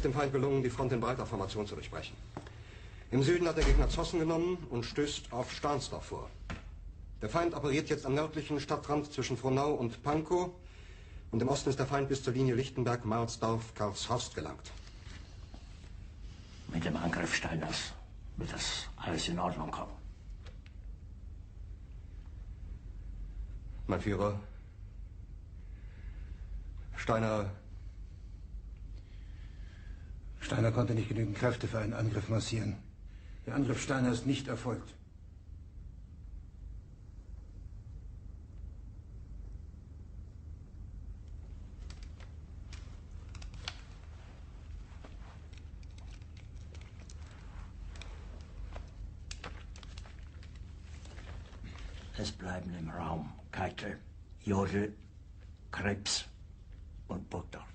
dem Feind gelungen, die Front in breiter Formation zu durchbrechen. Im Süden hat der Gegner Zossen genommen und stößt auf Stahnsdorf vor. Der Feind operiert jetzt am nördlichen Stadtrand zwischen Frohnau und Pankow. Und im Osten ist der Feind bis zur Linie Lichtenberg-Marsdorf-Karlshorst gelangt. Mit dem Angriff Steiners wird das alles in Ordnung kommen. Mein Führer, Steiner konnte nicht genügend Kräfte für einen Angriff massieren. Der Angriff Steiner ist nicht erfolgt. Es bleiben im Raum Keitel, Jodl, Krebs und Burgdorf.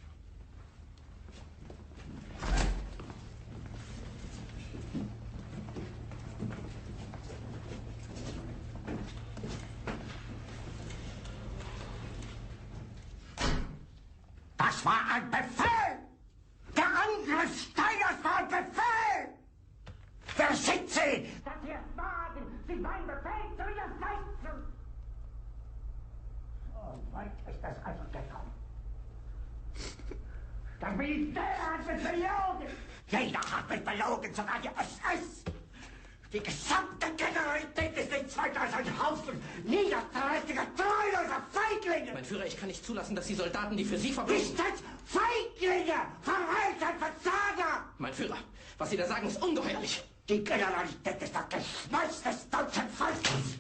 Das war ein Befehl! Der Angriff Steiners war ein Befehl! Wer sind Sie, dass Sie es wagen, sich mein Befehl zu widersetzen? So weit ist es also gekommen. Das Militär hat mich belogen! Jeder hat mich belogen, sogar die SS! Die gesamte Generalität ist nichts weiter als ein Haufen niederträchtiger, treuloser Feiglinge! Mein Führer, ich kann nicht zulassen, dass die Soldaten, die für Sie verbringen... Nicht als Feiglinge! Verräter, Versager! Mein Führer, was Sie da sagen, ist ungeheuerlich. Die Generalität ist das Geschmeiß des deutschen Volkes!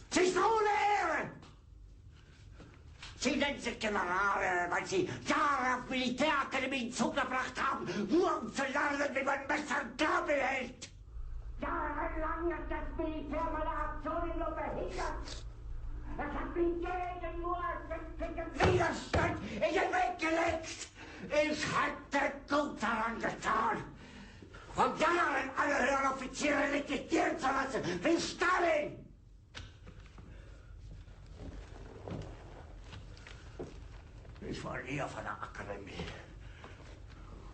Sie ist ohne Ehre! Sie nennen sich Generale, weil Sie Jahre auf Militärakademien zugebracht haben, nur um zu lernen, wie man Messer und Gabel hält! Jahrelang hat das Militär meine Aktionen nur behindert. Es hat mich gegen nur ersichtlichen Widerstand in den Weg gelegt. Ich hätte gut daran getan, von Jahren alle höheren Offiziere liquidieren zu lassen, wie Stalin. Ich war nie auf einer Akademie.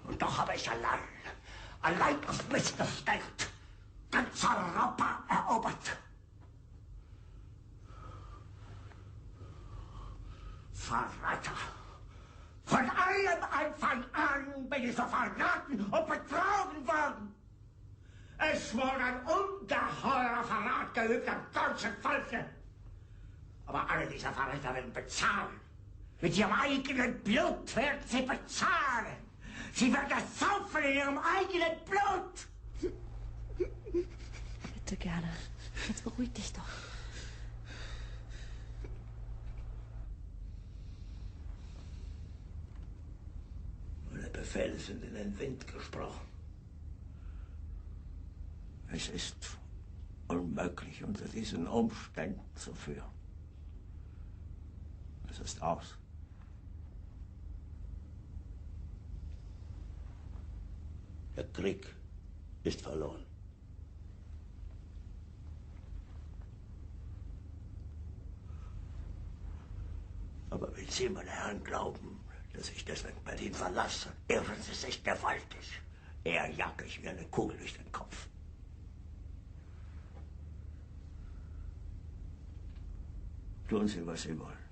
Und doch habe ich allein auf mich gestellt, ganz Europa erobert. Verräter! Von allem Anfang an bin ich so verraten und betrogen worden. Es wurde ein ungeheurer Verrat geübt am deutschen Volke. Aber alle diese Verräter werden bezahlen. Mit ihrem eigenen Blut werden sie bezahlen. Sie werden das saufen in ihrem eigenen Blut. Bitte gerne. Jetzt beruhig dich doch. Meine Befehle sind in den Wind gesprochen. Es ist unmöglich, unter diesen Umständen zu führen. Es ist aus. Der Krieg ist verloren. Aber wenn Sie, meine Herren, glauben, dass ich deswegen Berlin verlasse, irren Sie sich gewaltig. Eher jage ich mir eine Kugel durch den Kopf. Tun Sie, was Sie wollen.